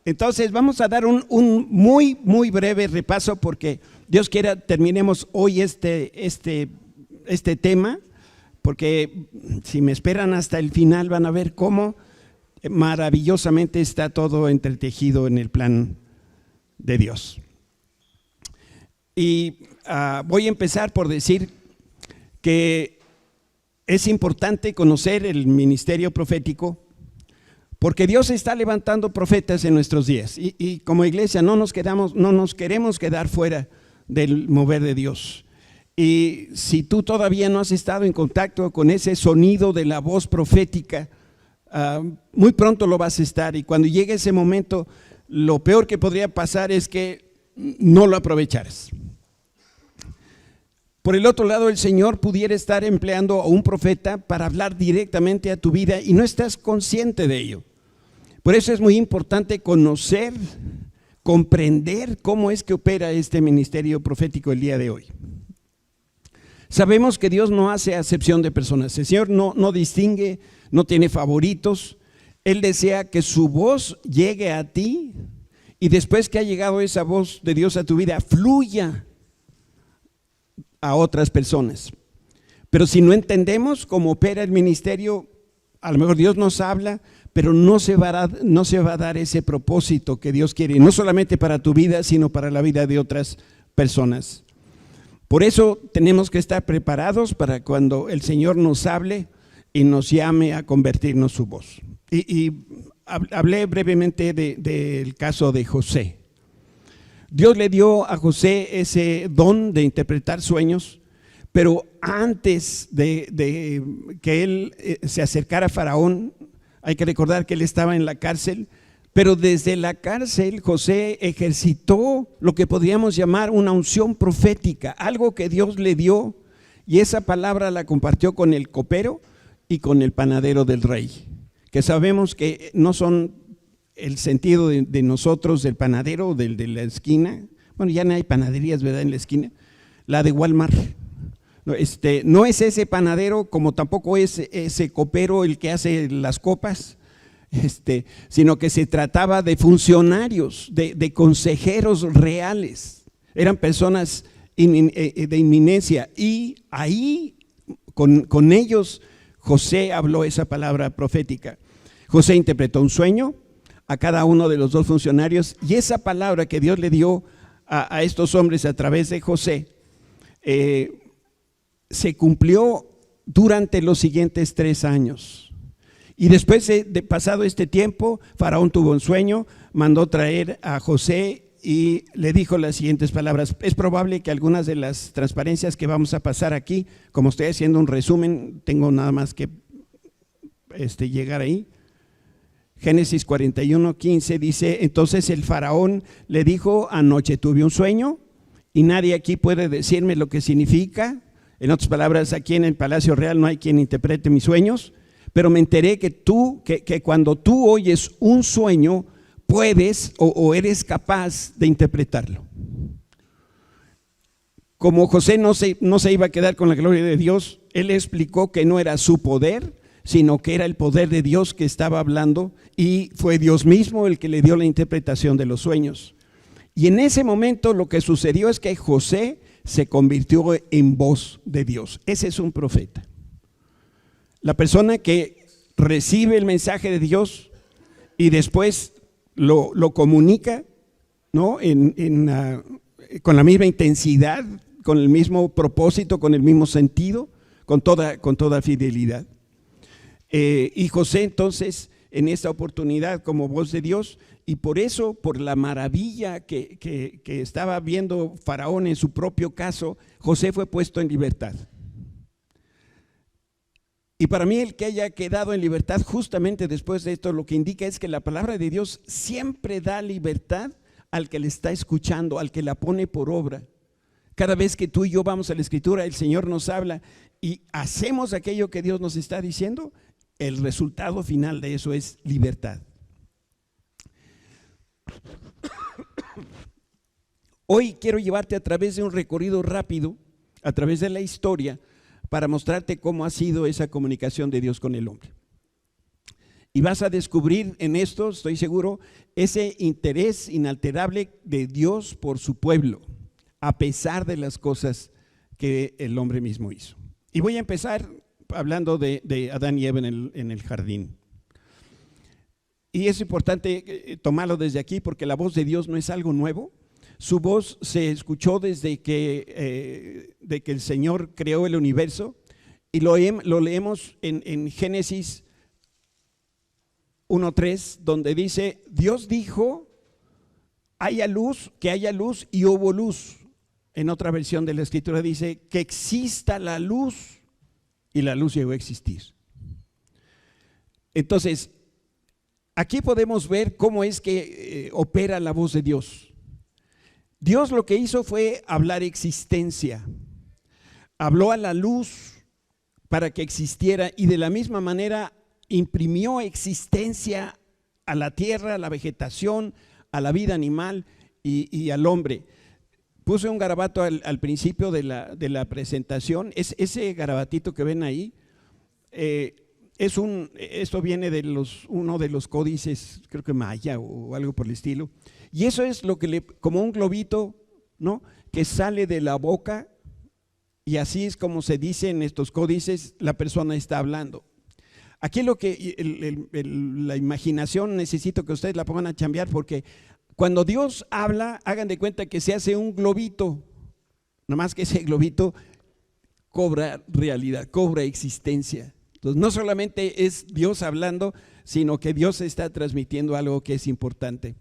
Entonces vamos a dar un muy breve repaso porque Dios quiera terminemos hoy este tema, porque si me esperan hasta el final van a ver cómo maravillosamente está todo entretejido en el plan de Dios. Y voy a empezar por decir que es importante conocer el ministerio profético, porque Dios está levantando profetas en nuestros días y como iglesia no nos queremos quedar fuera del mover de Dios. Y si tú todavía no has estado en contacto con ese sonido de la voz profética, muy pronto lo vas a estar, y cuando llegue ese momento, lo peor que podría pasar es que no lo aprovecharas. Por el otro lado, el Señor pudiera estar empleando a un profeta para hablar directamente a tu vida y no estás consciente de ello. Por eso es muy importante conocer, comprender cómo es que opera este ministerio profético el día de hoy. Sabemos que Dios no hace acepción de personas. El Señor no distingue, no tiene favoritos. Él desea que su voz llegue a ti y después que ha llegado esa voz de Dios a tu vida, fluya a otras personas. Pero si no entendemos cómo opera el ministerio, a lo mejor Dios nos habla, pero no se va a dar ese propósito que Dios quiere, no solamente para tu vida, sino para la vida de otras personas. Por eso tenemos que estar preparados para cuando el Señor nos hable y nos llame a convertirnos su voz. Y hablé brevemente del caso de José. Dios le dio a José ese don de interpretar sueños, pero antes de que él se acercara a Faraón, hay que recordar que él estaba en la cárcel, pero desde la cárcel José ejercitó lo que podríamos llamar una unción profética, algo que Dios le dio, y esa palabra la compartió con el copero y con el panadero del rey, que sabemos que no son el sentido de nosotros, del panadero, del de la esquina. Bueno, ya no hay panaderías, ¿verdad?, en la esquina. La de Walmart. No es ese panadero, como tampoco es ese copero el que hace las copas, sino que se trataba de funcionarios, de consejeros reales. Eran personas de inminencia, y ahí con ellos José habló esa palabra profética. José interpretó un sueño a cada uno de los dos funcionarios, y esa palabra que Dios le dio a estos hombres a través de José se cumplió durante los siguientes 3 años. Y después de pasado este tiempo, Faraón tuvo un sueño, mandó traer a José y le dijo las siguientes palabras. Es probable que algunas de las transparencias que vamos a pasar aquí, como estoy haciendo un resumen, tengo nada más que llegar ahí. Génesis 41:15 dice: entonces el Faraón le dijo, anoche tuve un sueño y nadie aquí puede decirme lo que significa. En otras palabras, aquí en el Palacio Real no hay quien interprete mis sueños, pero me enteré que cuando tú oyes un sueño puedes o eres capaz de interpretarlo. Como José no se iba a quedar con la gloria de Dios, él explicó que no era su poder, sino que era el poder de Dios que estaba hablando, y fue Dios mismo el que le dio la interpretación de los sueños. Y en ese momento lo que sucedió es que José se convirtió en voz de Dios. Ese es un profeta. La persona que recibe el mensaje de Dios y después lo comunica, ¿no?, con la misma intensidad, con el mismo propósito, con el mismo sentido, con toda fidelidad. Y José entonces en esta oportunidad como voz de Dios, y por eso, por la maravilla que estaba viendo Faraón en su propio caso, José fue puesto en libertad. Y para mí el que haya quedado en libertad justamente después de esto, lo que indica es que la palabra de Dios siempre da libertad al que le está escuchando, al que la pone por obra. Cada vez que tú y yo vamos a la Escritura, el Señor nos habla y hacemos aquello que Dios nos está diciendo, el resultado final de eso es libertad. Hoy quiero llevarte a través de un recorrido rápido, a través de la historia, para mostrarte cómo ha sido esa comunicación de Dios con el hombre. Y vas a descubrir en esto, estoy seguro, ese interés inalterable de Dios por su pueblo, a pesar de las cosas que el hombre mismo hizo. Y voy a empezar hablando de Adán y Eva en el jardín. Y es importante tomarlo desde aquí porque la voz de Dios no es algo nuevo. Su voz se escuchó desde que el Señor creó el universo, y lo leemos en Génesis 1:3, donde dice: Dios dijo, que haya luz, y hubo luz. En otra versión de la Escritura dice que exista la luz, y la luz llegó a existir. Entonces, aquí podemos ver cómo es que opera la voz de Dios. Dios lo que hizo fue hablar existencia, habló a la luz para que existiera, y de la misma manera imprimió existencia a la tierra, a la vegetación, a la vida animal y al hombre. Puse un garabato al principio de la presentación. Ese garabatito que ven ahí, esto viene de uno de los códices, creo que maya o algo por el estilo. Y eso es lo que como un globito, ¿no?, que sale de la boca, y así es como se dice en estos códices, la persona está hablando. Aquí lo que la imaginación necesito que ustedes la pongan a chambear, porque cuando Dios habla, hagan de cuenta que se hace un globito, nomás que ese globito cobra realidad, cobra existencia. Entonces no solamente es Dios hablando, sino que Dios está transmitiendo algo que es importante.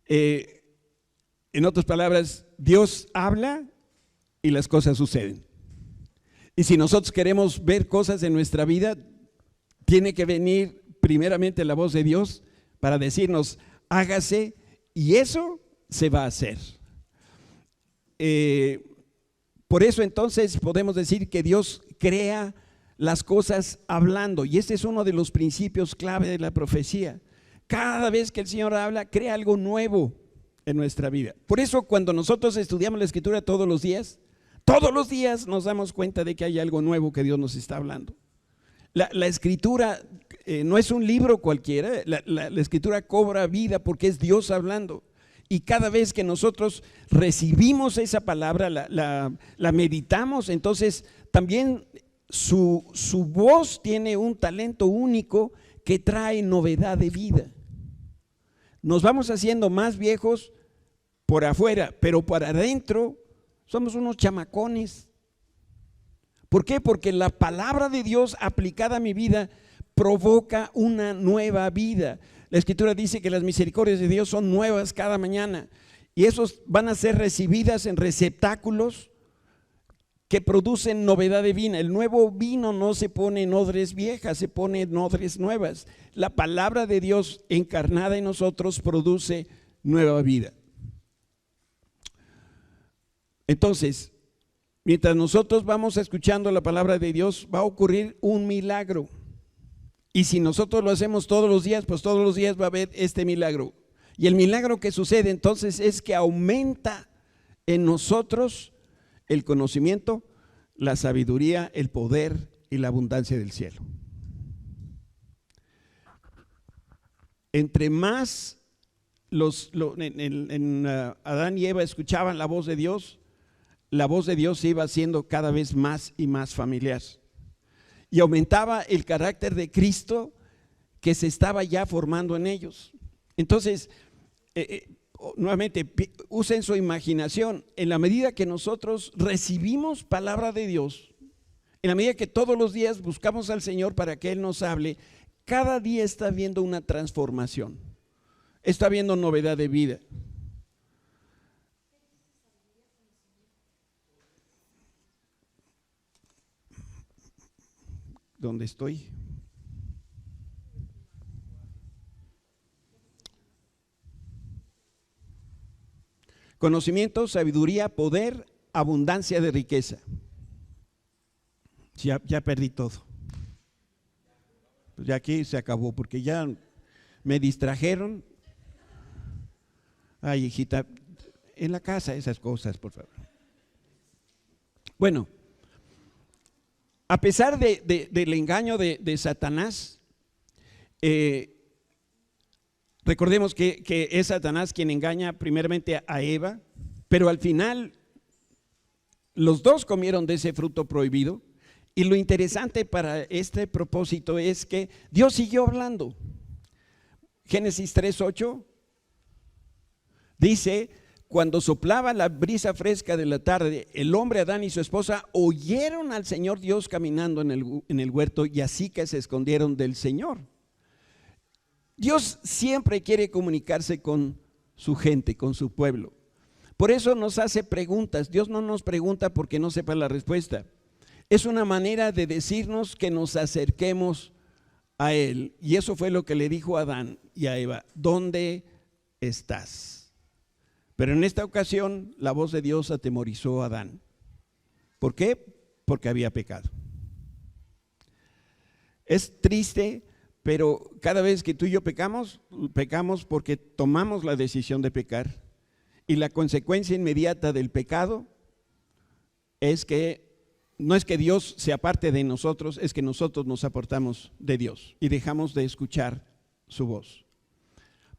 En otras palabras, Dios habla y las cosas suceden. Y si nosotros queremos ver cosas en nuestra vida, tiene que venir primeramente la voz de Dios para decirnos: hágase, y eso se va a hacer. Por eso entonces podemos decir que Dios crea las cosas hablando, y este es uno de los principios clave de la profecía. Cada vez que el Señor habla, crea algo nuevo en nuestra vida. Por eso cuando nosotros estudiamos la Escritura todos los días nos damos cuenta de que hay algo nuevo que Dios nos está hablando. La Escritura no es un libro cualquiera, la Escritura cobra vida porque es Dios hablando. Y cada vez que nosotros recibimos esa palabra, la meditamos, entonces también su voz tiene un talento único que trae novedad de vida. Nos vamos haciendo más viejos por afuera, pero para adentro somos unos chamacones. ¿Por qué? Porque la palabra de Dios aplicada a mi vida provoca una nueva vida. La Escritura dice que las misericordias de Dios son nuevas cada mañana, y esos van a ser recibidas en receptáculos que producen novedad de vino. El nuevo vino no se pone en odres viejas, se pone en odres nuevas. La palabra de Dios encarnada en nosotros produce nueva vida. Entonces, mientras nosotros vamos escuchando la palabra de Dios, va a ocurrir un milagro. Y si nosotros lo hacemos todos los días, pues todos los días va a haber este milagro. Y el milagro que sucede entonces es que aumenta en nosotros el conocimiento, la sabiduría, el poder y la abundancia del cielo. Entre más Adán y Eva escuchaban la voz de Dios se iba haciendo cada vez más y más familiar. Y aumentaba el carácter de Cristo que se estaba ya formando en ellos. Entonces, nuevamente, usen su imaginación. En la medida que nosotros recibimos palabra de Dios, en la medida que todos los días buscamos al Señor para que Él nos hable, cada día está habiendo una transformación, está habiendo novedad de vida. ¿Dónde estoy? Conocimiento, sabiduría, poder, abundancia de riqueza. Ya perdí todo. Pues ya aquí se acabó porque ya me distrajeron. Ay, hijita, en la casa esas cosas, por favor. Bueno, a pesar del engaño de Satanás, Recordemos que es Satanás quien engaña primeramente a Eva, pero al final los dos comieron de ese fruto prohibido. Y lo interesante para este propósito es que Dios siguió hablando. Génesis 3:8 dice: cuando soplaba la brisa fresca de la tarde, el hombre Adán y su esposa oyeron al Señor Dios caminando en el huerto, y así que se escondieron del Señor. Dios siempre quiere comunicarse con su gente, con su pueblo. Por eso nos hace preguntas. Dios no nos pregunta porque no sepa la respuesta. Es una manera de decirnos que nos acerquemos a Él. Y eso fue lo que le dijo a Adán y a Eva: ¿dónde estás? Pero en esta ocasión la voz de Dios atemorizó a Adán. ¿Por qué? Porque había pecado. Es triste, pero cada vez que tú y yo pecamos porque tomamos la decisión de pecar. Y la consecuencia inmediata del pecado es que no es que Dios se aparte de nosotros, es que nosotros nos apartamos de Dios y dejamos de escuchar su voz.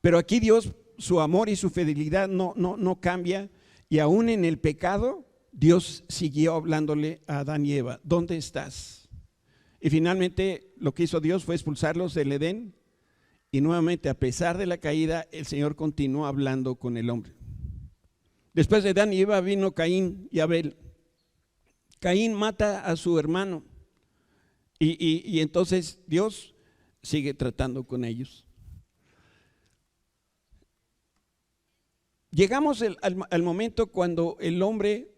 Pero aquí Dios, su amor y su fidelidad no cambia, y aún en el pecado Dios siguió hablándole a Adán y Eva: ¿dónde estás? Y finalmente lo que hizo Dios fue expulsarlos del Edén, y nuevamente, a pesar de la caída, el Señor continuó hablando con el hombre. Después de Adán y Eva vino Caín y Abel. Caín mata a su hermano y entonces Dios sigue tratando con ellos. Llegamos al momento cuando el hombre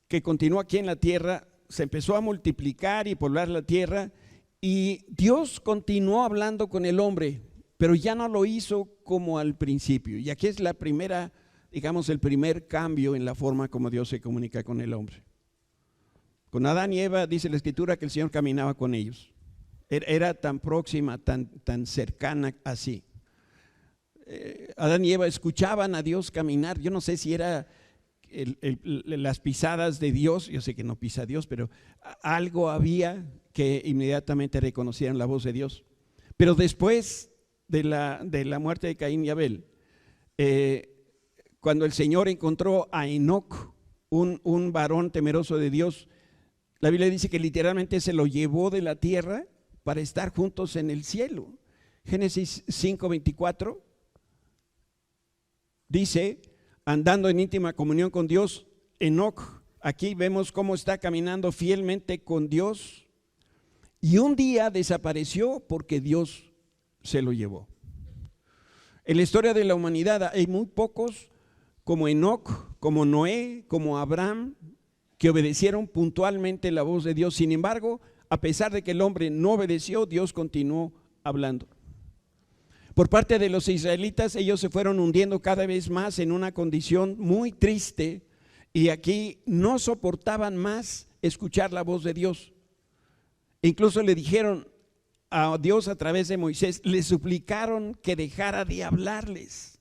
que continuó aquí en la tierra se empezó a multiplicar y poblar la tierra, y Dios continuó hablando con el hombre, pero ya no lo hizo como al principio. Y aquí es la primera, digamos, el primer cambio en la forma como Dios se comunica con el hombre. Con Adán y Eva dice la Escritura que el Señor caminaba con ellos. Era tan próxima, tan cercana así. Adán y Eva escuchaban a Dios caminar. Yo no sé si era las pisadas de Dios, yo sé que no pisa Dios, pero algo había que inmediatamente reconocieran la voz de Dios. Pero después de la muerte de Caín y Abel, cuando el Señor encontró a Enoc, un varón temeroso de Dios, la Biblia dice que literalmente se lo llevó de la tierra para estar juntos en el cielo. Génesis 5:24 dice: andando en íntima comunión con Dios, Enoc, aquí vemos cómo está caminando fielmente con Dios, y un día desapareció porque Dios se lo llevó. En la historia de la humanidad hay muy pocos como Enoc, como Noé, como Abraham, que obedecieron puntualmente la voz de Dios. Sin embargo, a pesar de que el hombre no obedeció, Dios continuó hablando. Por parte de los israelitas, ellos se fueron hundiendo cada vez más en una condición muy triste, y aquí no soportaban más escuchar la voz de Dios. Incluso le dijeron a Dios a través de Moisés, le suplicaron que dejara de hablarles.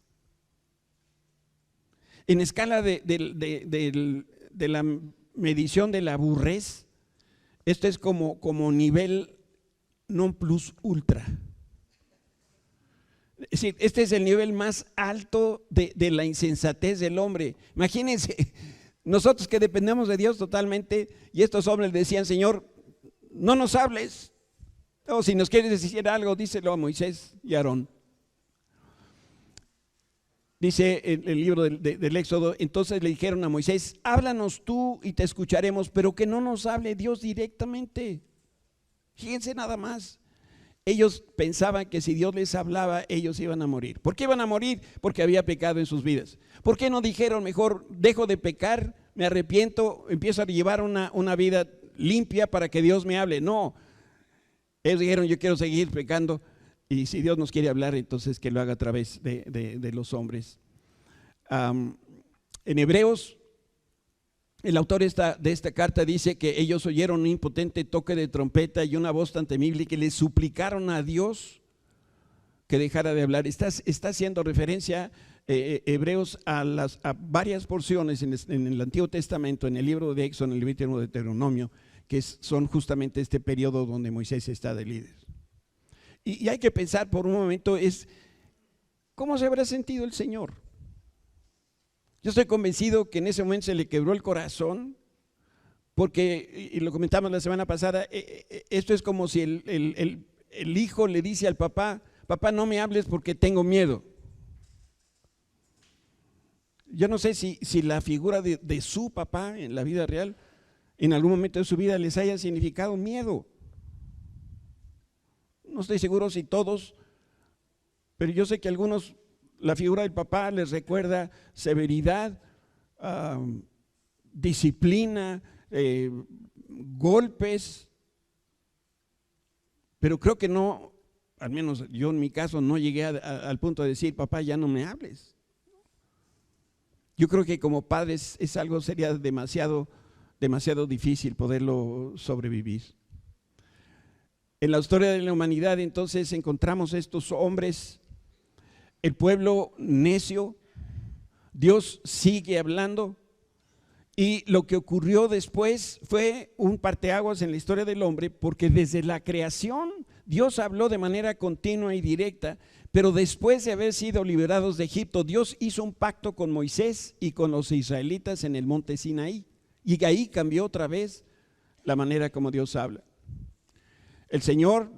En escala de la medición de la aburrez, esto es como nivel non plus ultra. Es decir, este es el nivel más alto de la insensatez del hombre. Imagínense, nosotros que dependemos de Dios totalmente, y estos hombres decían: Señor, no nos hables, o si nos quieres decir algo, díselo a Moisés y a Aarón. Dice el libro del Éxodo: entonces le dijeron a Moisés: háblanos tú y te escucharemos, pero que no nos hable Dios directamente. Fíjense nada más. Ellos pensaban que si Dios les hablaba, ellos iban a morir. ¿Por qué iban a morir? Porque había pecado en sus vidas. ¿Por qué no dijeron mejor: dejo de pecar, me arrepiento, empiezo a llevar una vida limpia para que Dios me hable? No, ellos dijeron: yo quiero seguir pecando, y si Dios nos quiere hablar, entonces que lo haga a través de los hombres. En Hebreos, el autor de esta carta dice que ellos oyeron un impotente toque de trompeta y una voz tan temible que le suplicaron a Dios que dejara de hablar. Está haciendo referencia Hebreos a varias porciones en el Antiguo Testamento, en el libro de Éxodo, en el libro de Deuteronomio, que son justamente este periodo donde Moisés está de líder. Y hay que pensar por un momento es, ¿cómo se habrá sentido el Señor? Yo estoy convencido que en ese momento se le quebró el corazón, porque, y lo comentamos la semana pasada, esto es como si el hijo le dice al papá, papá, no me hables porque tengo miedo. Yo no sé si la figura de su papá en la vida real, en algún momento de su vida les haya significado miedo. No estoy seguro si todos, pero yo sé que algunos, la figura del papá les recuerda severidad, disciplina, golpes, pero creo que no, al menos yo en mi caso no llegué al punto de decir, papá, ya no me hables. Yo creo que como padres es algo, sería demasiado difícil poderlo sobrevivir. En la historia de la humanidad entonces encontramos estos hombres, el pueblo necio, Dios sigue hablando, y lo que ocurrió después fue un parteaguas en la historia del hombre, porque desde la creación Dios habló de manera continua y directa, pero después de haber sido liberados de Egipto, Dios hizo un pacto con Moisés y con los israelitas en el monte Sinaí, y ahí cambió otra vez la manera como Dios habla. El Señor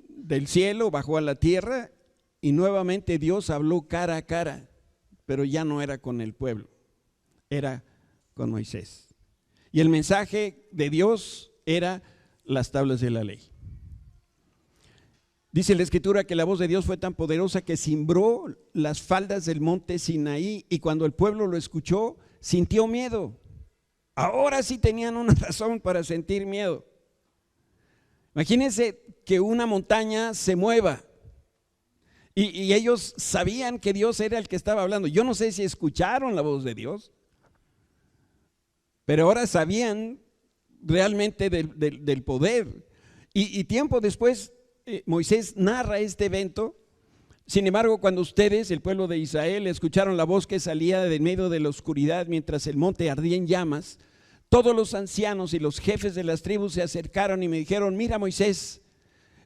del cielo bajó a la tierra y nuevamente Dios habló cara a cara, pero ya no era con el pueblo, era con Moisés. Y el mensaje de Dios era las tablas de la ley. Dice la Escritura que la voz de Dios fue tan poderosa que cimbró las faldas del monte Sinaí, y cuando el pueblo lo escuchó, sintió miedo. Ahora sí tenían una razón para sentir miedo. Imagínense que una montaña se mueva y ellos sabían que Dios era el que estaba hablando. Yo no sé si escucharon la voz de Dios, pero ahora sabían realmente del poder. Y tiempo después Moisés narra este evento. Sin embargo, cuando ustedes, el pueblo de Israel, escucharon la voz que salía de medio de la oscuridad mientras el monte ardía en llamas, todos los ancianos y los jefes de las tribus se acercaron y me dijeron, mira Moisés,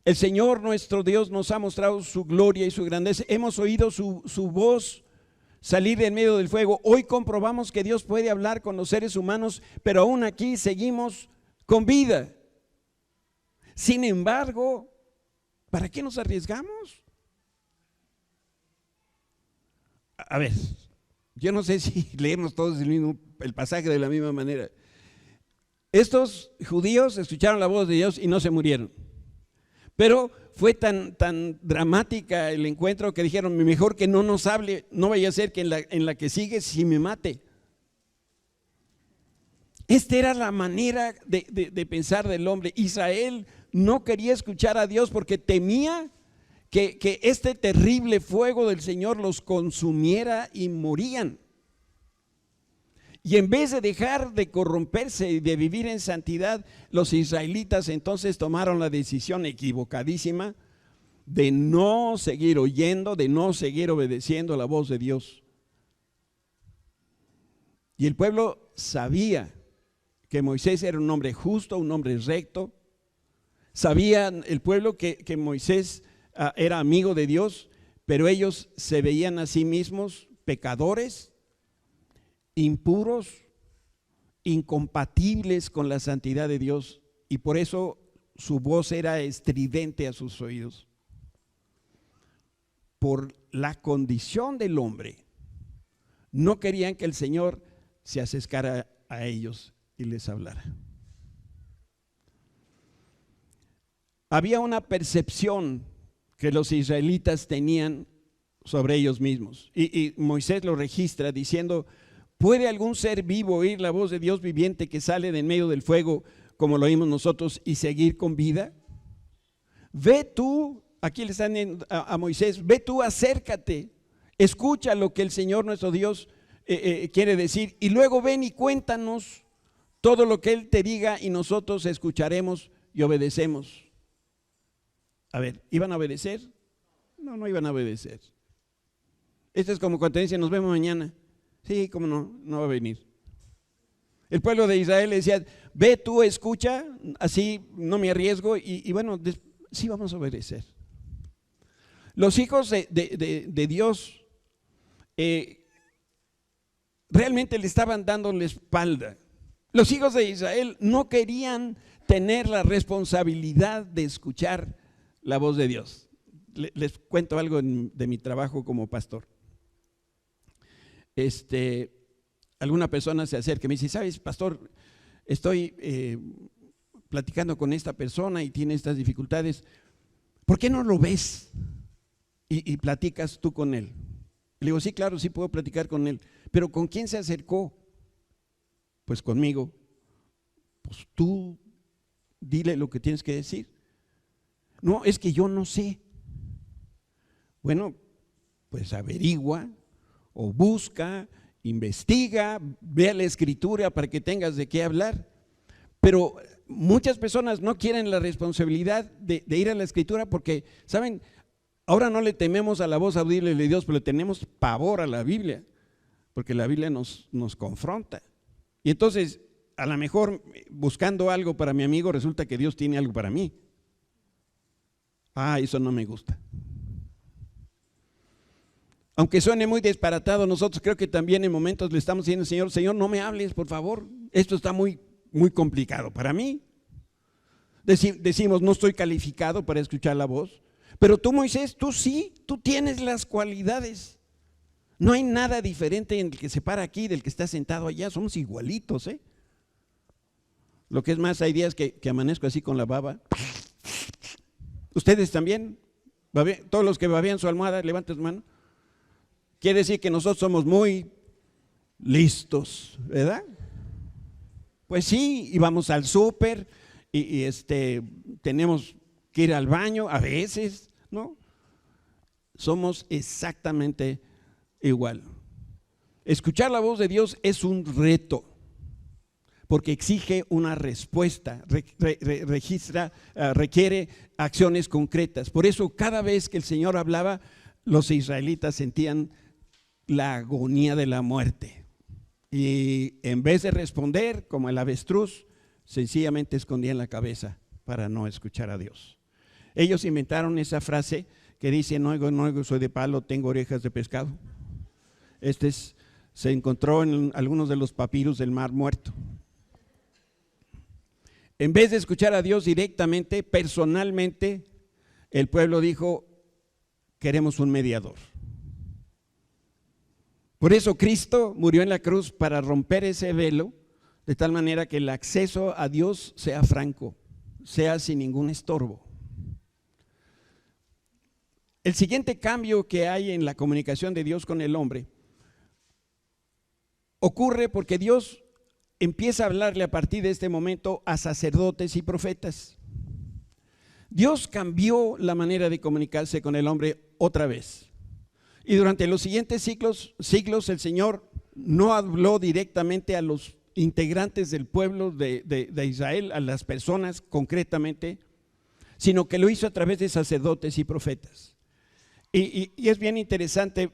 el Señor nuestro Dios nos ha mostrado su gloria y su grandeza, hemos oído su voz salir de en medio del fuego, hoy comprobamos que Dios puede hablar con los seres humanos, pero aún aquí seguimos con vida. Sin embargo, ¿para qué nos arriesgamos? A ver, yo no sé si leemos todos el pasaje de la misma manera. Estos judíos escucharon la voz de Dios y no se murieron. Pero fue tan dramática el encuentro que dijeron, mejor que no nos hable, no vaya a ser que en la que sigue sí me mate. Esta era la manera de pensar del hombre. Israel no quería escuchar a Dios porque temía que este terrible fuego del Señor los consumiera y morían. Y en vez de dejar de corromperse y de vivir en santidad, los israelitas entonces tomaron la decisión equivocadísima de no seguir oyendo, de no seguir obedeciendo la voz de Dios. Y el pueblo sabía que Moisés era un hombre justo, un hombre recto. Sabía el pueblo que Moisés era amigo de Dios, pero ellos se veían a sí mismos pecadores, impuros, incompatibles con la santidad de Dios, y por eso su voz era estridente a sus oídos. Por la condición del hombre, no querían que el Señor se acercara a ellos y les hablara. Había una percepción que los israelitas tenían sobre ellos mismos, y Moisés lo registra diciendo, ¿puede algún ser vivo oír la voz de Dios viviente que sale de en medio del fuego como lo oímos nosotros y seguir con vida? Ve tú, aquí le están a Moisés, ve tú, acércate, escucha lo que el Señor nuestro Dios quiere decir, y luego ven y cuéntanos todo lo que Él te diga y nosotros escucharemos y obedecemos. A ver, ¿iban a obedecer? No, no iban a obedecer. Esto es como cuando te dicen, nos vemos mañana. Sí, cómo no, no va a venir. El pueblo de Israel le decía, ve tú, escucha, así no me arriesgo, y bueno, sí vamos a obedecer. Los hijos de Dios realmente le estaban dando la espalda. Los hijos de Israel no querían tener la responsabilidad de escuchar la voz de Dios. Les cuento algo de mi trabajo como pastor. Alguna persona se acerca y me dice, ¿sabes, pastor? Estoy platicando con esta persona y tiene estas dificultades. ¿Por qué no lo ves y platicas tú con él? Le digo, sí, claro, sí puedo platicar con él. ¿Pero con quién se acercó? Pues conmigo. Pues tú dile lo que tienes que decir. No, es que yo no sé. Bueno, pues averigua o busca, investiga, vea la escritura para que tengas de qué hablar. Pero muchas personas no quieren la responsabilidad de ir a la escritura porque, ¿saben? Ahora no le tememos a la voz audible de Dios, pero le tenemos pavor a la Biblia, porque la Biblia nos confronta. Y entonces, a lo mejor buscando algo para mi amigo, resulta que Dios tiene algo para mí. Eso no me gusta. Aunque suene muy disparatado, nosotros creo que también en momentos le estamos diciendo, Señor, no me hables, por favor. Esto está muy complicado para mí. Decimos, no estoy calificado para escuchar la voz. Pero tú, Moisés, tú sí, tú tienes las cualidades. No hay nada diferente en el que se para aquí del que está sentado allá, somos igualitos, ¿eh? Lo que es más, hay días que amanezco así con la baba. ¿Ustedes también? Todos los que babean su almohada, levanten su mano. Quiere decir que nosotros somos muy listos, ¿verdad? Pues sí, y vamos al súper y tenemos que ir al baño a veces, ¿no? Somos exactamente igual. Escuchar la voz de Dios es un reto, porque exige una respuesta, requiere acciones concretas. Por eso cada vez que el Señor hablaba, los israelitas sentían la agonía de la muerte. Y en vez de responder como el avestruz, sencillamente escondían la cabeza para no escuchar a Dios. Ellos inventaron esa frase que dice, no oigo, soy de palo, tengo orejas de pescado. Se encontró en algunos de los papiros del Mar Muerto. En vez de escuchar a Dios directamente, personalmente, el pueblo dijo, queremos un mediador. Por eso Cristo murió en la cruz para romper ese velo, de tal manera que el acceso a Dios sea franco, sea sin ningún estorbo. El siguiente cambio que hay en la comunicación de Dios con el hombre ocurre porque Dios empieza a hablarle a partir de este momento a sacerdotes y profetas. Dios cambió la manera de comunicarse con el hombre otra vez. Y durante los siguientes siglos el Señor no habló directamente a los integrantes del pueblo de Israel, a las personas concretamente, sino que lo hizo a través de sacerdotes y profetas. Y es bien interesante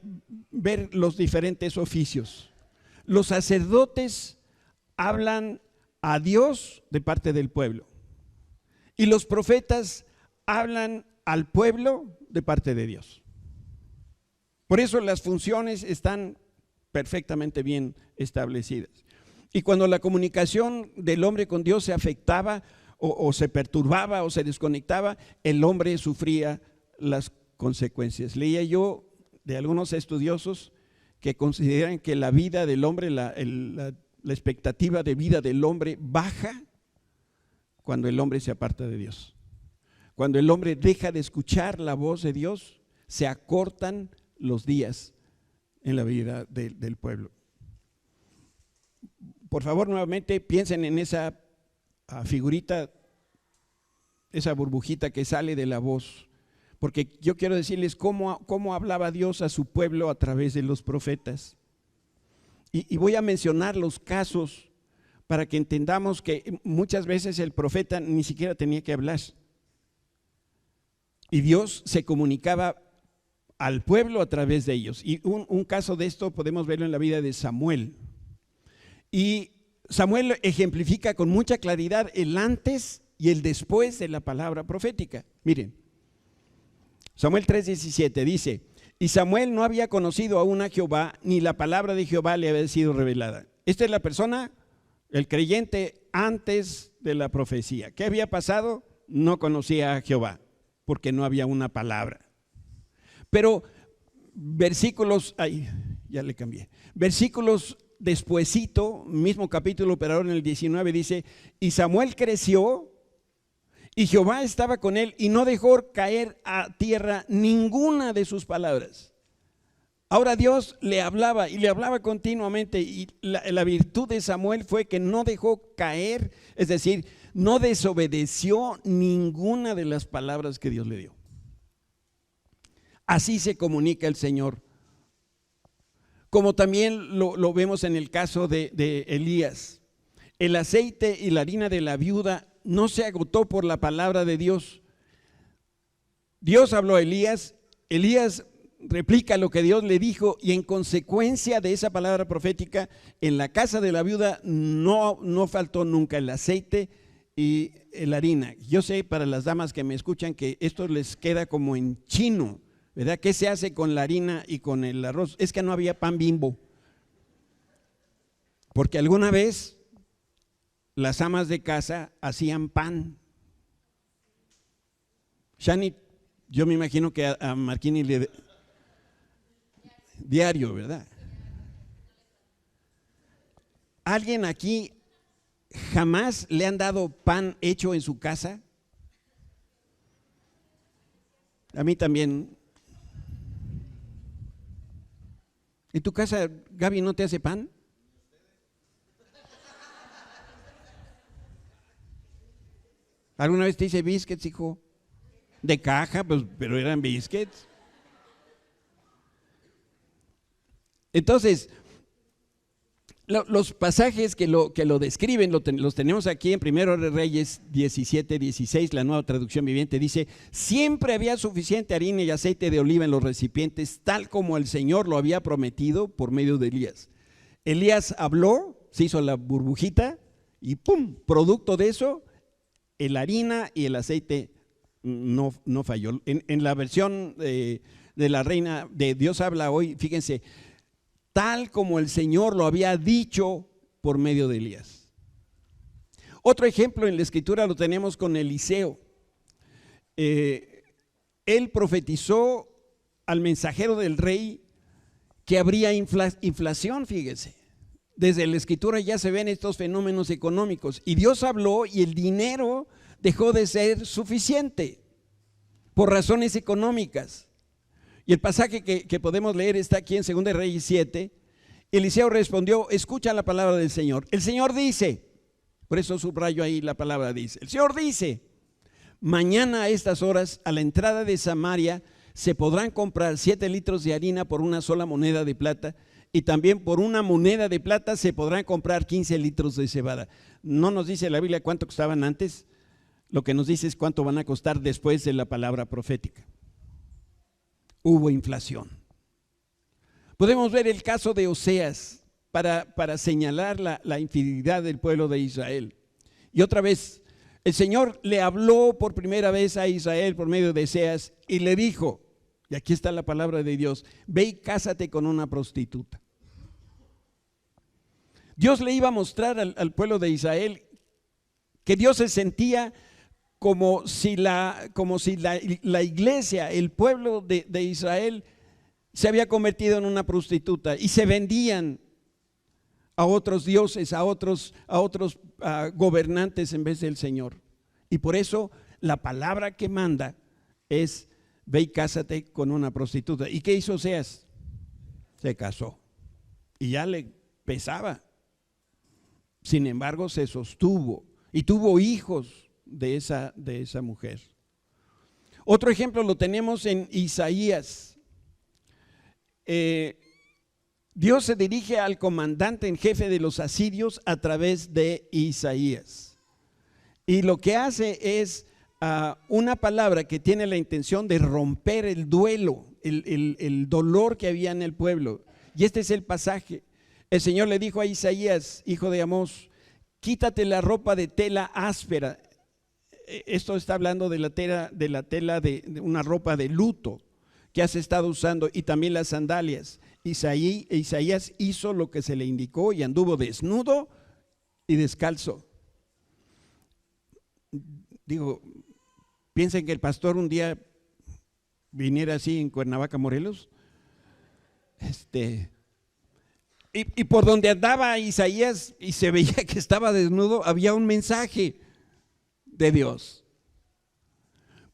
ver los diferentes oficios. Los sacerdotes hablan a Dios de parte del pueblo y los profetas hablan al pueblo de parte de Dios. Por eso las funciones están perfectamente bien establecidas. Y cuando la comunicación del hombre con Dios se afectaba o se perturbaba o se desconectaba, el hombre sufría las consecuencias. Leía yo de algunos estudiosos que consideran que la vida del hombre, la expectativa de vida del hombre baja cuando el hombre se aparta de Dios. Cuando el hombre deja de escuchar la voz de Dios, se acortan los días en la vida del pueblo. Por favor, nuevamente piensen en esa figurita, esa burbujita que sale de la voz, porque yo quiero decirles cómo hablaba Dios a su pueblo a través de los profetas. Y voy a mencionar los casos para que entendamos que muchas veces el profeta ni siquiera tenía que hablar. Y Dios se comunicaba al pueblo a través de ellos. Y un caso de esto podemos verlo en la vida de Samuel. Y Samuel ejemplifica con mucha claridad el antes y el después de la palabra profética. Miren, Samuel 3:17 dice, y Samuel no había conocido aún a Jehová, ni la palabra de Jehová le había sido revelada. Esta es la persona, el creyente antes de la profecía. ¿Qué había pasado? No conocía a Jehová, porque no había una palabra. Pero versículos, versículos despuesito, mismo capítulo, pero ahora en el 19 dice, y Samuel creció, y Jehová estaba con él, y no dejó caer a tierra ninguna de sus palabras. Ahora Dios le hablaba, y le hablaba continuamente, y la virtud de Samuel fue que no dejó caer, es decir, no desobedeció ninguna de las palabras que Dios le dio. Así se comunica el Señor. Como también lo vemos en el caso de Elías. El aceite y la harina de la viuda no se agotó por la palabra de Dios. Dios habló a Elías, Elías replica lo que Dios le dijo, y en consecuencia de esa palabra profética, en la casa de la viuda no faltó nunca el aceite y la harina. Yo sé, para las damas que me escuchan, que esto les queda como en chino, ¿verdad? ¿Qué se hace con la harina y con el arroz? Es que no había pan Bimbo. Porque alguna vez las amas de casa hacían pan. Shani, yo me imagino que a Marquini le diario, ¿verdad? ¿Alguien aquí jamás le han dado pan hecho en su casa? A mí también. ¿En tu casa, Gaby, no te hace pan? ¿Alguna vez te hice biscuits, hijo? De caja, pues, pero eran biscuits. Entonces, los pasajes que lo describen los tenemos aquí en 1 Reyes 17:16, la Nueva Traducción Viviente. Dice, siempre había suficiente harina y aceite de oliva en los recipientes, tal como el Señor lo había prometido por medio de Elías. Elías habló, se hizo la burbujita y ¡pum! Producto de eso, el harina y el aceite no falló. En la versión de la Reina de Dios habla hoy, fíjense, tal como el Señor lo había dicho por medio de Elías. Otro ejemplo en la Escritura lo tenemos con Eliseo. Él profetizó al mensajero del rey que habría inflación, fíjese. Desde la Escritura ya se ven estos fenómenos económicos, y Dios habló y el dinero dejó de ser suficiente por razones económicas. Y el pasaje que podemos leer está aquí en 2 Reyes 7. Eliseo respondió, escucha la palabra del Señor. El Señor dice, por eso subrayo ahí la palabra dice, el Señor dice, mañana a estas horas a la entrada de Samaria se podrán comprar 7 litros de harina por una sola moneda de plata, y también por una moneda de plata se podrán comprar 15 litros de cebada. No nos dice la Biblia cuánto costaban antes, lo que nos dice es cuánto van a costar después de la palabra profética. Hubo inflación. Podemos ver el caso de Oseas para señalar la infidelidad del pueblo de Israel. Y otra vez, el Señor le habló por primera vez a Israel por medio de Oseas y le dijo, y aquí está la palabra de Dios, ve y cásate con una prostituta. Dios le iba a mostrar al pueblo de Israel que Dios se sentía como si la iglesia, el pueblo de Israel, se había convertido en una prostituta y se vendían a otros dioses, a otros gobernantes en vez del Señor. Y por eso la palabra que manda es, ve y cásate con una prostituta. ¿Y qué hizo Oseas? Se casó y ya le pesaba. Sin embargo, se sostuvo y tuvo hijos de esa mujer. Otro ejemplo lo tenemos en Isaías. Dios se dirige al comandante en jefe de los asirios a través de Isaías. Y lo que hace es una palabra que tiene la intención de romper el duelo, el dolor que había en el pueblo. Y este es el pasaje. El Señor le dijo a Isaías, hijo de Amós, quítate la ropa de tela áspera. esto está hablando de la tela de una ropa de luto que has estado usando, y también las sandalias. Isaías hizo lo que se le indicó y anduvo desnudo y descalzo. Digo, piensen que el pastor un día viniera así en Cuernavaca, Morelos, y por donde andaba Isaías y se veía que estaba desnudo, había un mensaje de Dios.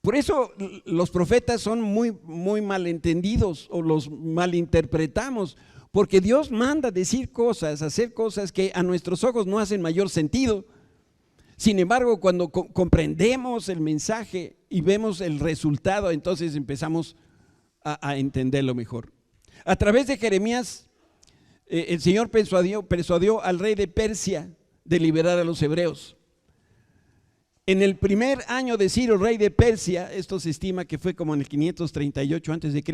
Por eso los profetas son muy malentendidos, o los malinterpretamos, porque Dios manda decir cosas, hacer cosas que a nuestros ojos no hacen mayor sentido. Sin embargo, cuando comprendemos el mensaje y vemos el resultado, entonces empezamos a entenderlo mejor. A través de Jeremías, el Señor persuadió al rey de Persia de liberar a los hebreos. En el primer año de Ciro, rey de Persia, esto se estima que fue como en el 538 a.C.,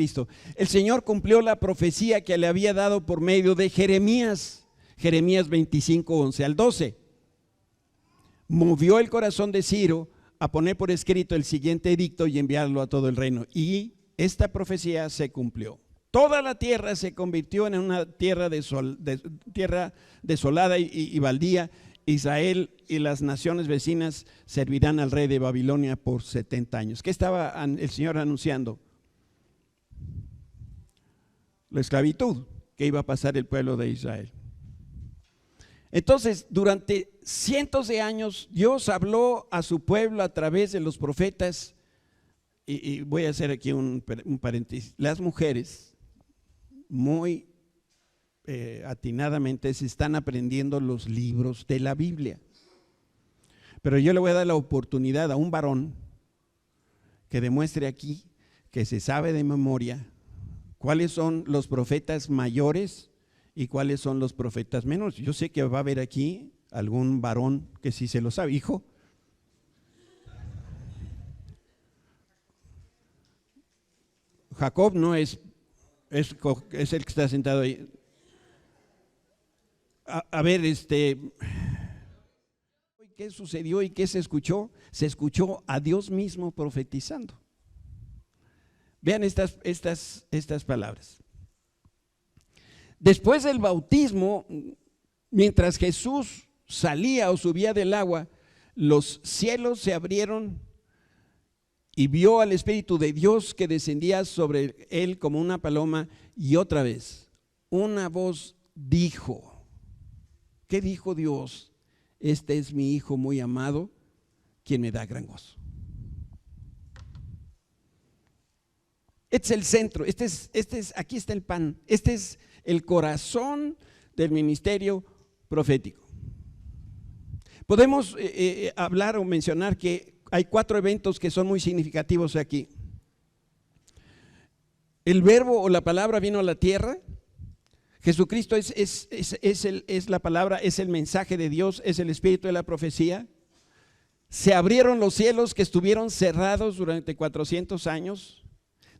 el Señor cumplió la profecía que le había dado por medio de Jeremías, Jeremías 25, 11 al 12. Movió el corazón de Ciro a poner por escrito el siguiente edicto y enviarlo a todo el reino. Y esta profecía se cumplió. Toda la tierra se convirtió en una tierra desolada y baldía. Israel y las naciones vecinas servirán al rey de Babilonia por 70 años. ¿Qué estaba el Señor anunciando? La esclavitud que iba a pasar el pueblo de Israel. Entonces, durante cientos de años, Dios habló a su pueblo a través de los profetas, y voy a hacer aquí un paréntesis. Las mujeres muy atinadamente se están aprendiendo los libros de la Biblia, pero yo le voy a dar la oportunidad a un varón que demuestre aquí que se sabe de memoria cuáles son los profetas mayores y cuáles son los profetas menores. Yo sé que va a haber aquí algún varón que sí se lo sabe. Hijo, Jacob no es el que está sentado ahí. A ver, ¿qué sucedió y qué se escuchó? Se escuchó a Dios mismo profetizando. Vean estas palabras. Después del bautismo, mientras Jesús salía o subía del agua, los cielos se abrieron y vio al Espíritu de Dios que descendía sobre él como una paloma, y otra vez una voz dijo. ¿Qué dijo Dios? Este es mi Hijo muy amado, quien me da gran gozo. Este es el centro, aquí está el pan, este es el corazón del ministerio profético. Podemos hablar o mencionar que hay 4 eventos que son muy significativos aquí. El verbo o la palabra vino a la tierra. Jesucristo es la palabra, es el mensaje de Dios, es el espíritu de la profecía. Se abrieron los cielos que estuvieron cerrados durante 400 años.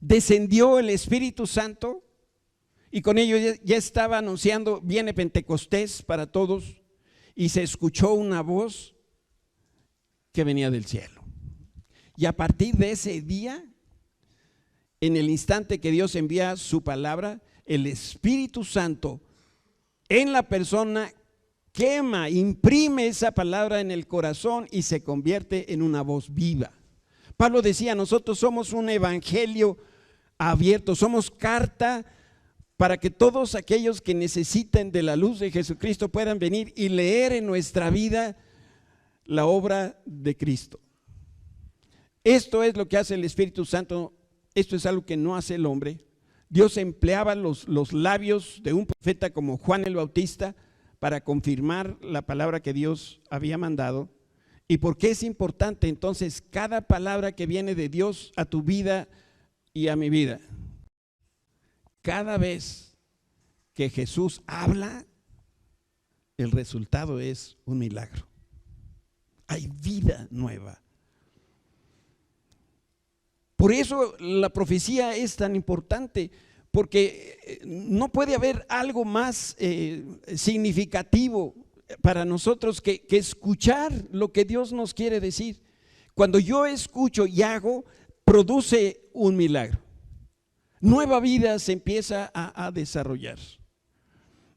Descendió el Espíritu Santo y con ello ya estaba anunciando, viene Pentecostés para todos, y se escuchó una voz que venía del cielo. Y a partir de ese día, en el instante que Dios envía su palabra, el Espíritu Santo en la persona quema, imprime esa palabra en el corazón y se convierte en una voz viva. Pablo decía, nosotros somos un evangelio abierto, somos carta para que todos aquellos que necesiten de la luz de Jesucristo puedan venir y leer en nuestra vida la obra de Cristo. Esto es lo que hace el Espíritu Santo, esto es algo que no hace el hombre. Dios empleaba los labios de un profeta como Juan el Bautista para confirmar la palabra que Dios había mandado. ¿Y por qué es importante entonces cada palabra que viene de Dios a tu vida y a mi vida? Cada vez que Jesús habla, el resultado es un milagro. Hay vida nueva. Por eso la profecía es tan importante, porque no puede haber algo más significativo para nosotros que escuchar lo que Dios nos quiere decir. cuando yo escucho y hago, produce un milagro. Nueva vida se empieza a desarrollar.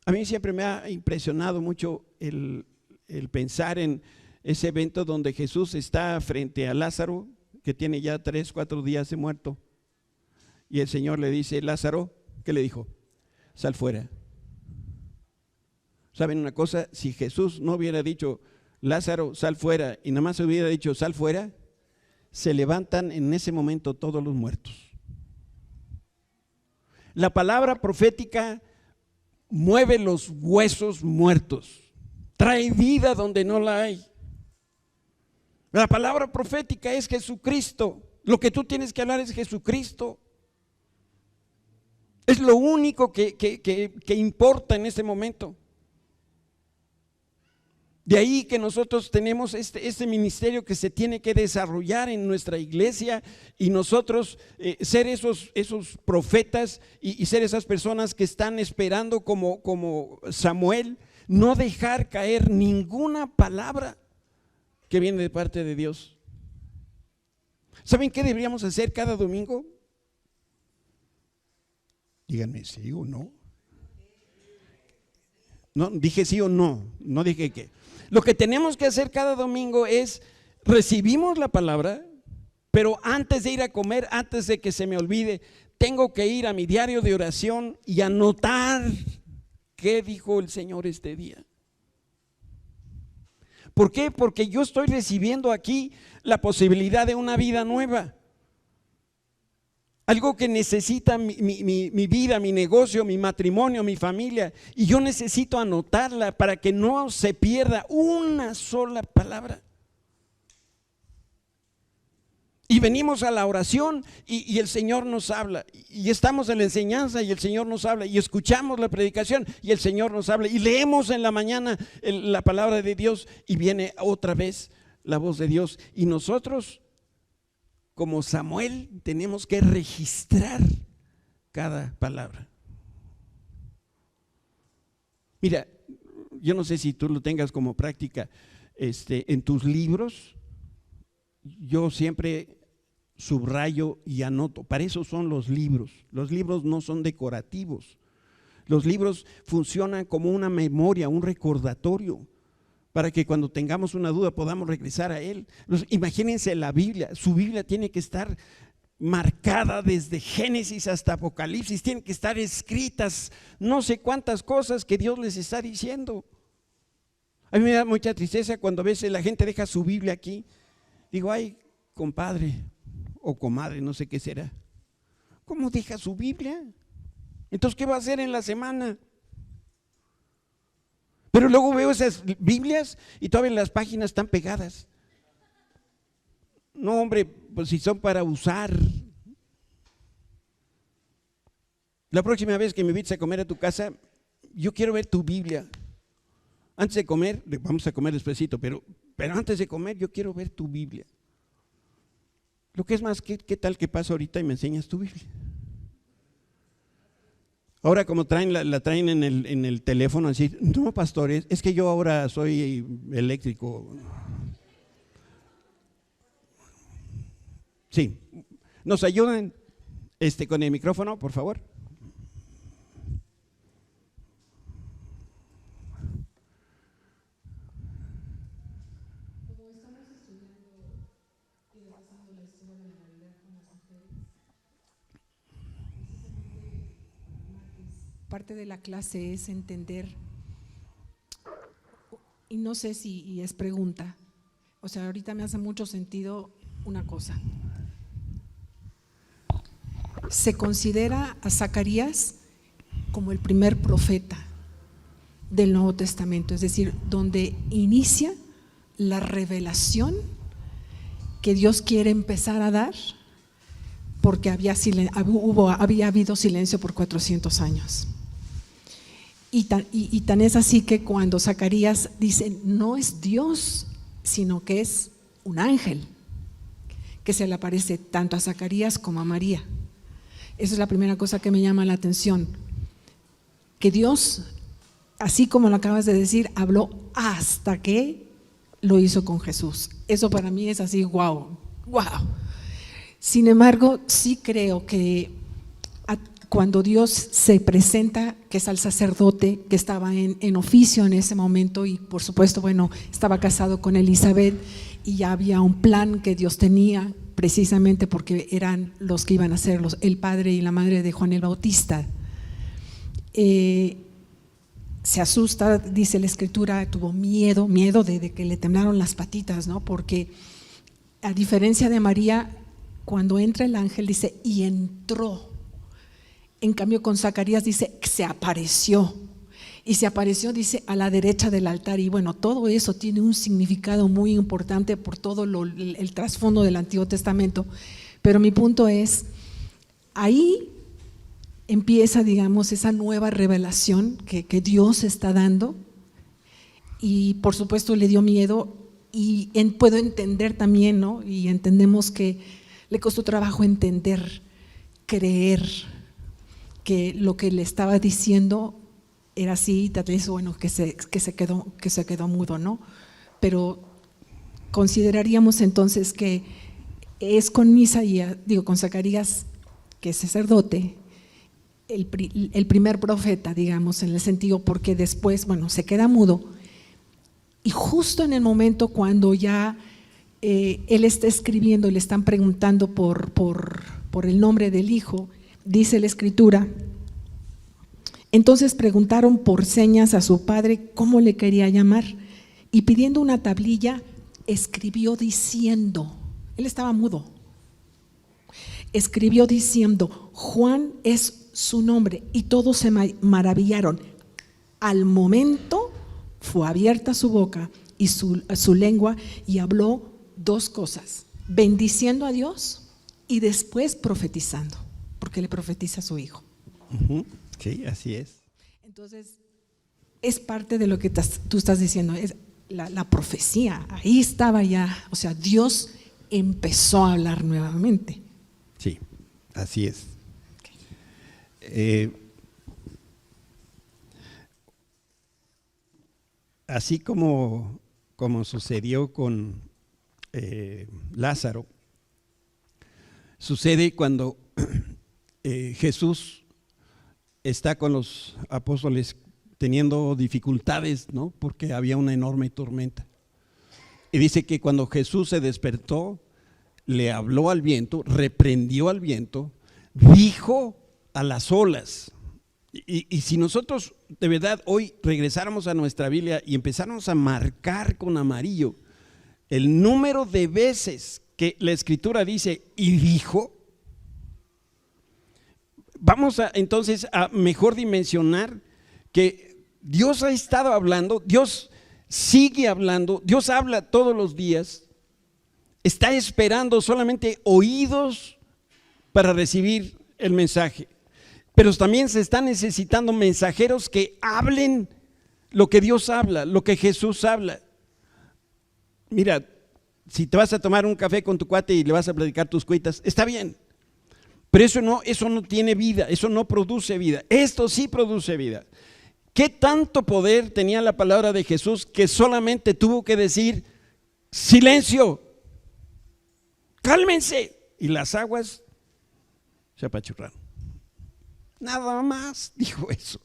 A mí siempre me ha impresionado mucho el pensar en ese evento donde Jesús está frente a Lázaro, que tiene ya 3, 4 días de muerto. Y el Señor le dice: Lázaro, ¿qué le dijo? Sal fuera. ¿Saben una cosa? Si Jesús no hubiera dicho: Lázaro, sal fuera, y nada más hubiera dicho: sal fuera, se levantan en ese momento todos los muertos. La palabra profética mueve los huesos muertos, trae vida donde no la hay. La palabra profética es Jesucristo. Lo que tú tienes que hablar es Jesucristo. Es lo único que importa en este momento. De ahí que nosotros tenemos este ministerio que se tiene que desarrollar en nuestra iglesia, y nosotros ser esos profetas y ser esas personas que están esperando como Samuel, no dejar caer ninguna palabra que viene de parte de Dios. ¿Saben qué deberíamos hacer cada domingo? Díganme sí o no. No, dije sí o no, no dije qué. Lo que tenemos que hacer cada domingo es: recibimos la palabra, pero antes de ir a comer, antes de que se me olvide, tengo que ir a mi diario de oración y anotar qué dijo el Señor este día. ¿Por qué? Porque yo estoy recibiendo aquí la posibilidad de una vida nueva. Algo que necesita mi vida, mi negocio, mi matrimonio, mi familia. Y yo necesito anotarla para que no se pierda una sola palabra. Y venimos a la oración y el Señor nos habla. Y estamos en la enseñanza y el Señor nos habla. Y escuchamos la predicación y el Señor nos habla. Y leemos en la mañana la palabra de Dios y viene otra vez la voz de Dios. Y nosotros, como Samuel, tenemos que registrar cada palabra. Mira, yo no sé si tú lo tengas como práctica en tus libros. Yo siempre subrayo y anoto. Para eso son los libros. Los libros no son decorativos. Los libros funcionan como una memoria, un recordatorio, para que cuando tengamos una duda podamos regresar a él. Imagínense la Biblia. Su Biblia tiene que estar marcada desde Génesis hasta Apocalipsis. Tienen que estar escritas no sé cuántas cosas que Dios les está diciendo. A mí me da mucha tristeza cuando a veces la gente deja su Biblia aquí. Digo: ay, compadre o comadre, no sé qué será. ¿Cómo deja su Biblia? Entonces, ¿qué va a hacer en la semana? Pero luego veo esas Biblias y todavía las páginas están pegadas. No, hombre, pues si son para usar. La próxima vez que me invites a comer a tu casa, yo quiero ver tu Biblia. Antes de comer, vamos a comer despuesito, pero antes de comer yo quiero ver tu Biblia. Lo que es más, ¿qué tal que pasa ahorita y me enseñas tu Biblia? Ahora como la traen en el teléfono, así: no, pastores, es que yo ahora soy eléctrico. Sí, ¿nos ayudan con el micrófono, por favor? Como estamos estudiando y repasando la historia de la Navidad con las mujeres, precisamente parte de la clase es entender, y no sé si es pregunta, o sea, ahorita me hace mucho sentido una cosa. Se considera a Zacarías como el primer profeta del Nuevo Testamento, es decir, donde inicia la revelación que Dios quiere empezar a dar, porque había habido silencio por 400 años. Y tan es así que cuando Zacarías dice: no es Dios, sino que es un ángel que se le aparece tanto a Zacarías como a María. Esa es la primera cosa que me llama la atención, que Dios, así como lo acabas de decir, habló hasta que lo hizo con Jesús. Eso para mí es así, wow, wow. Sin embargo, sí creo que cuando Dios se presenta, que es al sacerdote que estaba en oficio en ese momento, y por supuesto, bueno, estaba casado con Elizabeth y ya había un plan que Dios tenía, precisamente porque eran los que iban a ser el padre y la madre de Juan el Bautista. Se asusta, dice la escritura, tuvo miedo de que le temblaron las patitas, ¿no? Porque a diferencia de María, cuando entra el ángel dice, y entró. En cambio con Zacarías dice, se apareció. Y se apareció, dice, a la derecha del altar. Y bueno, todo eso tiene un significado muy importante por todo el trasfondo del Antiguo Testamento. Pero mi punto es, ahí empieza, digamos, esa nueva revelación que Dios está dando. Y por supuesto le dio miedo. Y puedo entender también, ¿no? Y entendemos que le costó trabajo entender, creer que lo que le estaba diciendo era así, tal vez, bueno, que se quedó mudo, ¿no? Pero consideraríamos entonces que es con Isaías, con Zacarías, que es sacerdote, el primer profeta, digamos, en el sentido, porque después, bueno, se queda mudo, y justo en el momento cuando ya él está escribiendo y le están preguntando por el nombre del hijo, dice la escritura, entonces preguntaron por señas a su padre cómo le quería llamar, y pidiendo una tablilla escribió diciendo, él estaba mudo, escribió diciendo, Juan es su nombre, y todos se maravillaron. Al momento fue abierta su boca y su lengua, y habló dos cosas, bendiciendo a Dios y después profetizando, porque le profetiza a su hijo. Sí, así es. Entonces, es parte de lo que tú estás diciendo, es la profecía, ahí estaba ya, o sea, Dios empezó a hablar nuevamente. Sí, así es. Así como sucedió con Lázaro, sucede cuando Jesús está con los apóstoles teniendo dificultades, ¿no? Porque había una enorme tormenta. Y dice que cuando Jesús se despertó, le habló al viento, reprendió al viento, dijo a las olas. Y si nosotros de verdad hoy regresáramos a nuestra Biblia y empezáramos a marcar con amarillo el número de veces que la Escritura dice y dijo, vamos entonces a mejor dimensionar que Dios ha estado hablando, Dios sigue hablando, Dios habla todos los días, está esperando solamente oídos para recibir el mensaje. Pero también se están necesitando mensajeros que hablen lo que Dios habla, lo que Jesús habla. Mira, si te vas a tomar un café con tu cuate y le vas a platicar tus cuitas, está bien. Pero eso no tiene vida, eso no produce vida. Esto sí produce vida. ¿Qué tanto poder tenía la palabra de Jesús que solamente tuvo que decir, silencio, cálmense? Y las aguas se apachurraron. Nada más dijo eso.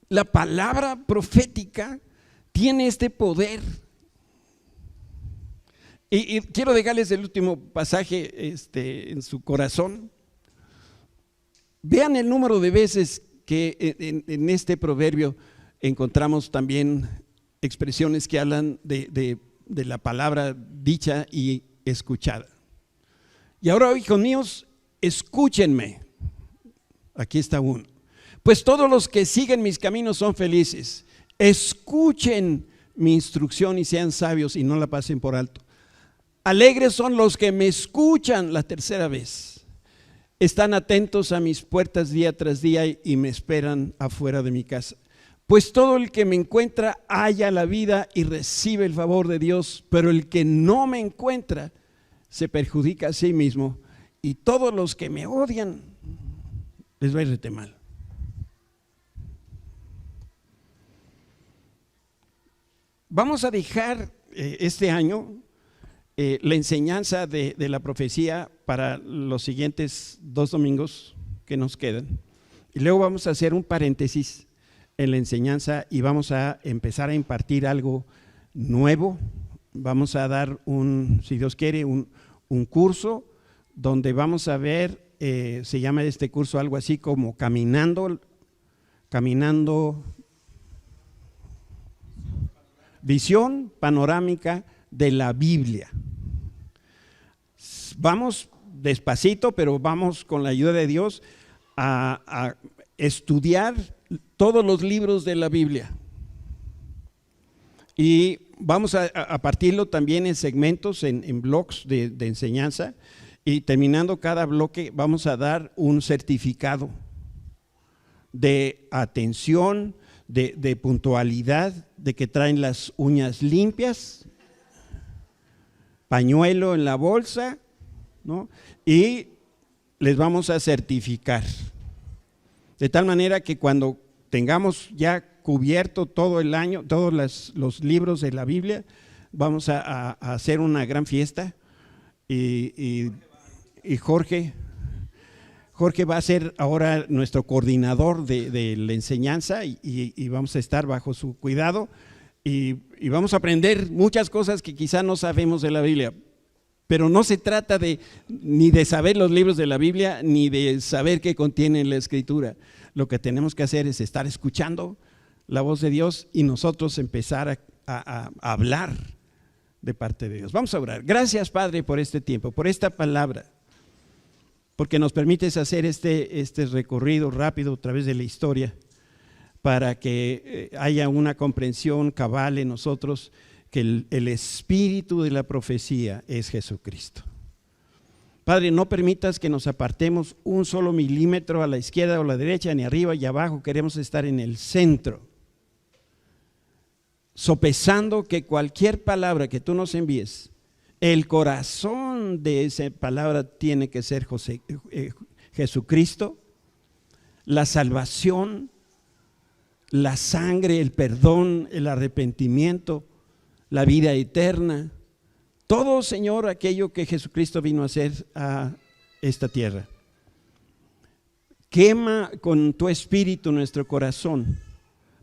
La palabra profética tiene este poder. Y quiero dejarles el último pasaje en su corazón. Vean el número de veces que en este proverbio encontramos también expresiones que hablan de la palabra dicha y escuchada. Y ahora, hijos míos, escúchenme. Aquí está uno. Pues todos los que siguen mis caminos son felices. Escuchen mi instrucción y sean sabios y no la pasen por alto. Alegres son los que me escuchan la tercera vez. Están atentos a mis puertas día tras día y me esperan afuera de mi casa. Pues todo el que me encuentra halla la vida y recibe el favor de Dios, pero el que no me encuentra se perjudica a sí mismo, y todos los que me odian les va a ir rete mal. Vamos a dejar este año la enseñanza de la profecía para los siguientes 2 domingos que nos quedan. Y luego vamos a hacer un paréntesis en la enseñanza y vamos a empezar a impartir algo nuevo. Vamos a dar si Dios quiere, un curso donde vamos a ver, se llama este curso algo así como caminando, visión panorámica de la Biblia. Vamos despacito, pero vamos con la ayuda de Dios a estudiar todos los libros de la Biblia. Y vamos a partirlo también en segmentos, en bloques de enseñanza, y terminando cada bloque vamos a dar un certificado de atención, de puntualidad, de que traen las uñas limpias, pañuelo en la bolsa, ¿no? Y les vamos a certificar. De tal manera que cuando tengamos ya cubierto todo el año, todos los libros de la Biblia, vamos a hacer una gran fiesta y Jorge va a ser ahora nuestro coordinador de la enseñanza y vamos a estar bajo su cuidado y vamos a aprender muchas cosas que quizá no sabemos de la Biblia. Pero no se trata ni de saber los libros de la Biblia, ni de saber qué contiene la Escritura. Lo que tenemos que hacer es estar escuchando la voz de Dios y nosotros empezar a hablar de parte de Dios. Vamos a orar. Gracias, Padre, por este tiempo, por esta palabra, porque nos permites hacer este recorrido rápido a través de la historia para que haya una comprensión cabal en nosotros que el espíritu de la profecía es Jesucristo. Padre, no permitas que nos apartemos un solo milímetro a la izquierda o a la derecha, ni arriba y abajo. Queremos estar en el centro, sopesando que cualquier palabra que tú nos envíes, el corazón de esa palabra tiene que ser Jesucristo, la salvación, la sangre, el perdón, el arrepentimiento, la vida eterna, todo, Señor, aquello que Jesucristo vino a hacer a esta tierra. Quema con tu espíritu nuestro corazón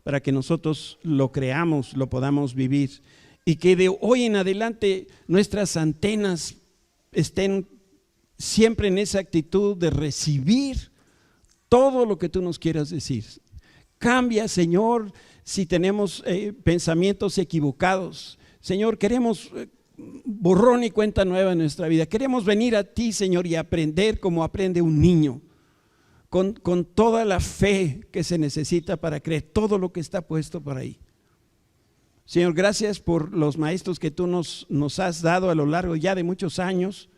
para que nosotros lo creamos, lo podamos vivir y que de hoy en adelante nuestras antenas estén siempre en esa actitud de recibir todo lo que tú nos quieras decir. Cambia, Señor, si tenemos pensamientos equivocados. Señor, queremos borrón y cuenta nueva en nuestra vida. Queremos venir a ti, Señor, y aprender como aprende un niño, con toda la fe que se necesita para creer todo lo que está puesto por ahí. Señor, gracias por los maestros que tú nos has dado a lo largo ya de muchos años,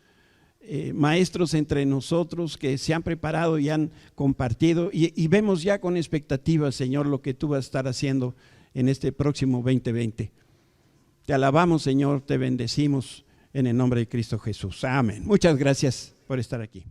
maestros entre nosotros que se han preparado y han compartido y vemos ya con expectativa, Señor, lo que tú vas a estar haciendo en este próximo 2020. Te alabamos, Señor, te bendecimos en el nombre de Cristo Jesús. Amén. Muchas gracias por estar aquí.